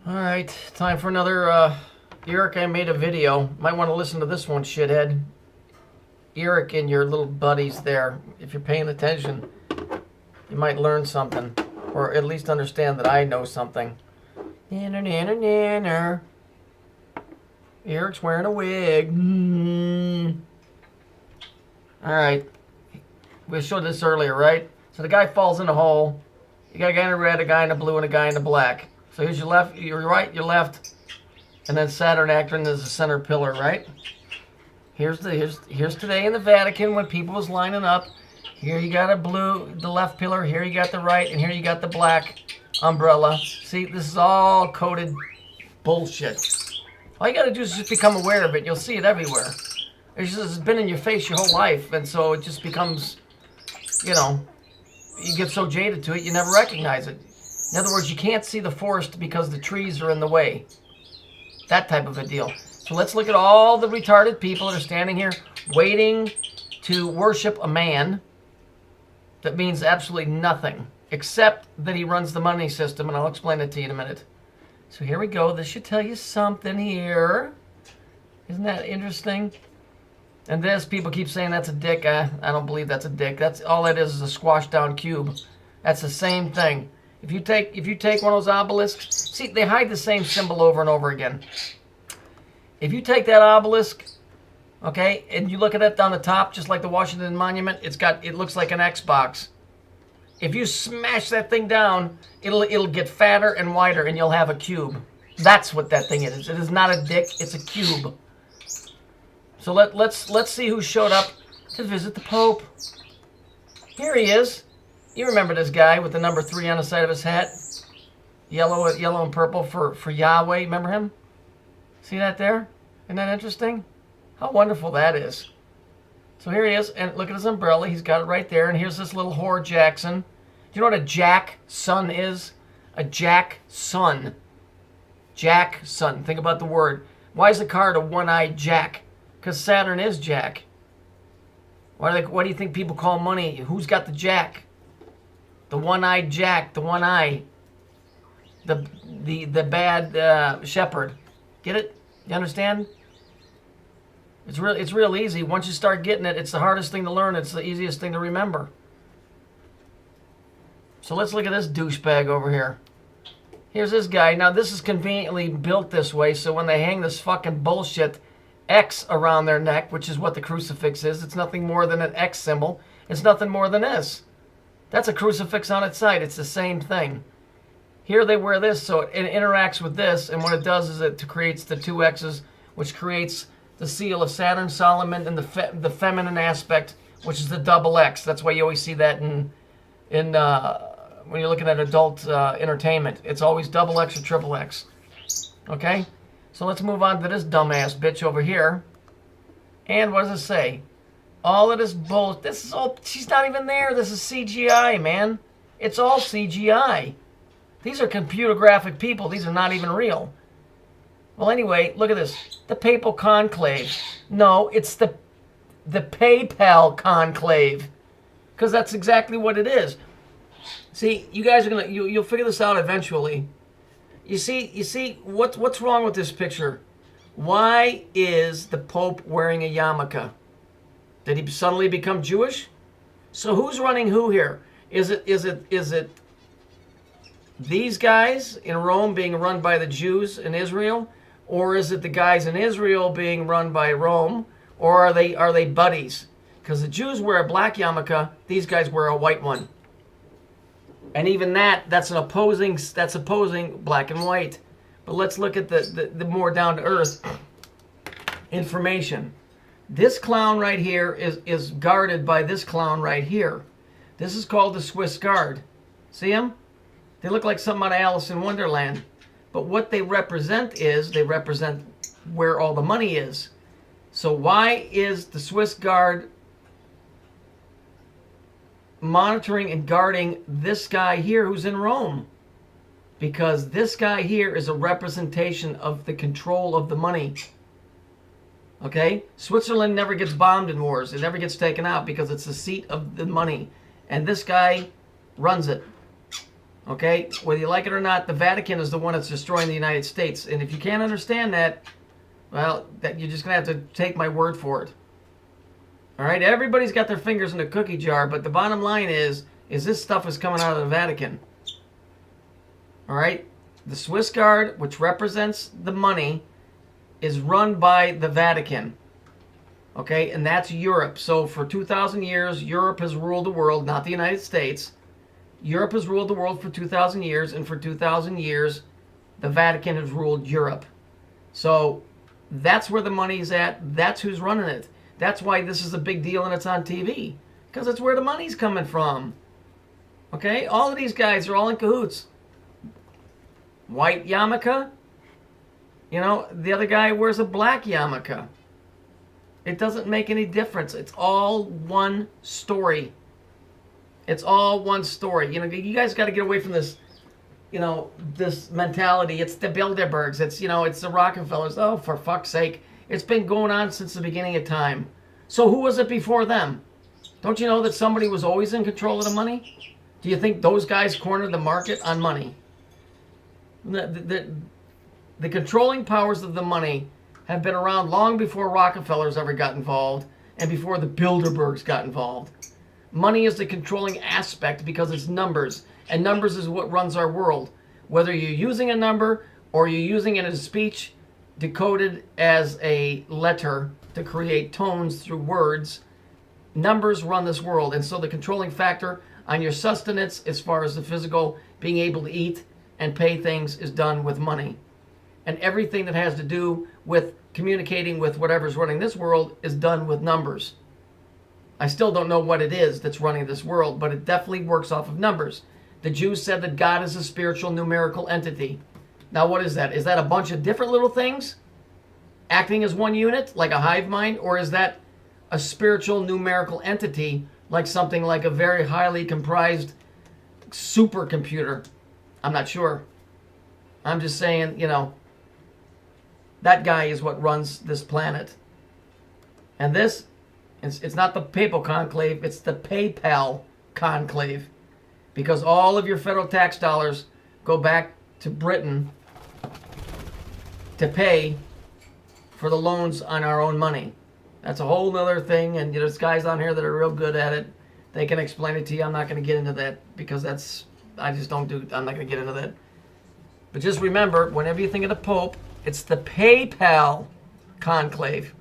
Alright, time for another, Eric, I made a video. Might want to listen to this one, shithead. Eric and your little buddies there. If you're paying attention, you might learn something. Or at least understand that I know something. Nanner, nanner, nanner. Eric's wearing a wig. Alright. We showed this earlier, right? So the guy falls in a hole. You got a guy in the red, a guy in the blue, and a guy in the black. So here's your left, your right, your left, and then Saturn acting as the center pillar, right? Here's today in the Vatican when people was lining up. Here you got a blue, the left pillar. Here you got the right, and here you got the black umbrella. See, this is all coded bullshit. All you got to do is just become aware of it. You'll see it everywhere. It's been in your face your whole life, and so it just becomes, you know, you get so jaded to it, you never recognize it. In other words, you can't see the forest because the trees are in the way. That type of a deal. So let's look at all the retarded people that are standing here waiting to worship a man that means absolutely nothing, except that he runs the money system, and I'll explain it to you in a minute. So here we go. This should tell you something here. Isn't that interesting? And this, people keep saying that's a dick. I don't believe that's a dick. That's all that is a squashed down cube. That's the same thing. If you take one of those obelisks, see, they hide the same symbol over and over again. If you take that obelisk, okay, and you look at it down the top, just like the Washington Monument, it looks like an Xbox. If you smash that thing down, it'll get fatter and wider, and you'll have a cube. That's what that thing is. It is not a dick. It's a cube. So let's see who showed up to visit the Pope. Here he is. You remember this guy with the number 3 on the side of his hat? Yellow and purple for Yahweh. Remember him? See that there? Isn't that interesting? How wonderful that is. So here he is, and look at his umbrella. He's got it right there. And here's this little whore Jackson. Do you know what a jack son is? A jack son. Jack son. Think about the word. Why is the card a one-eyed jack? Because Saturn is jack. Why do you think people call money? Who's got the jack? The one-eyed jack, the one eye, the bad shepherd. Get it? You understand? It's real easy. Once you start getting it, it's the hardest thing to learn. It's the easiest thing to remember. So let's look at this douchebag over here. Here's this guy. Now this is conveniently built this way, so when they hang this fucking bullshit X around their neck, which is what the crucifix is, it's nothing more than an X symbol. It's nothing more than this. That's a crucifix on its side. It's the same thing. Here they wear this, so it interacts with this, and what it does is it creates the 2 X's, which creates the seal of Saturn, Solomon, and the feminine aspect, which is the double X. That's why you always see that in when you're looking at adult entertainment. It's always double X or triple X. Okay? So let's move on to this dumbass bitch over here. And what does it say? All of this bull, this is all, she's not even there. This is CGI, man. It's all CGI. These are computer graphic people. These are not even real. Well, anyway, look at this. The Papal Conclave. No, it's the PAPAL Conclave. Because that's exactly what it is. See, you guys are going to, you'll figure this out eventually. You see, what's wrong with this picture? Why is the Pope wearing a yarmulke? Did he suddenly become Jewish? So who's running who here? Is it these guys in Rome being run by the Jews in Israel? Or is it the guys in Israel being run by Rome? Or are they buddies? Because the Jews wear a black yarmulke, these guys wear a white one. And even that's opposing black and white. But let's look at the more down to earth information. This clown right here is guarded by this clown right here. This is called the Swiss Guard. See them? They look like something out of Alice in Wonderland. But what they represent is, they represent where all the money is. So why is the Swiss Guard monitoring and guarding this guy here who's in Rome? Because this guy here is a representation of the control of the money. Okay? Switzerland never gets bombed in wars. It never gets taken out because it's the seat of the money. And this guy runs it. Okay? Whether you like it or not, the Vatican is the one that's destroying the United States. And if you can't understand that, well, you're just going to have to take my word for it. All right? Everybody's got their fingers in the cookie jar, but the bottom line is this stuff is coming out of the Vatican. All right? The Swiss Guard, which represents the money, is run by the Vatican. Okay? And that's Europe. So for 2,000 years, Europe has ruled the world, not the United States. Europe has ruled the world for 2,000 years, and for 2,000 years, the Vatican has ruled Europe. So that's where the money's at. That's who's running it. That's why this is a big deal and it's on TV. Because that's where the money's coming from. Okay? All of these guys are all in cahoots. White yarmulke. You know, the other guy wears a black yarmulke. It doesn't make any difference. It's all one story. It's all one story. You know, you guys got to get away from this, you know, this mentality. It's the Bilderbergs. It's, you know, it's the Rockefellers. Oh, for fuck's sake. It's been going on since the beginning of time. So who was it before them? Don't you know that somebody was always in control of the money? Do you think those guys cornered the market on money? The controlling powers of the money have been around long before Rockefellers ever got involved and before the Bilderbergs got involved. Money is the controlling aspect because it's numbers, and numbers is what runs our world. Whether you're using a number or you're using it as speech decoded as a letter to create tones through words, numbers run this world. And so the controlling factor on your sustenance as far as the physical being able to eat and pay things is done with money. And everything that has to do with communicating with whatever's running this world is done with numbers. I still don't know what it is that's running this world, but it definitely works off of numbers. The Jews said that God is a spiritual numerical entity. Now what is that? Is that a bunch of different little things acting as one unit, like a hive mind? Or is that a spiritual numerical entity, like something like a very highly comprised supercomputer? I'm not sure. I'm just saying, you know, that guy is what runs this planet. And this, it's not the papal conclave, it's the PAPAL conclave. Because all of your federal tax dollars go back to Britain to pay for the loans on our own money. That's a whole nother thing, and there's guys on here that are real good at it. They can explain it to you. I'm not going to get into that because that's, I just don't do, I'm not going to get into that. But just remember, whenever you think of the Pope, it's the PAPAL conclave.